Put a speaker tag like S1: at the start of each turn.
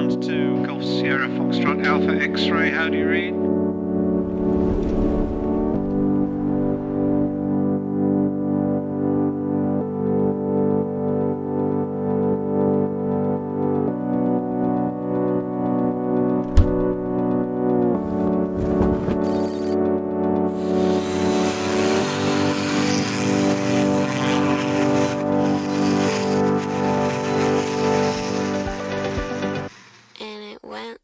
S1: Delta 2, Golf Sierra Foxtrot Alpha X-ray, how do you read?
S2: And it went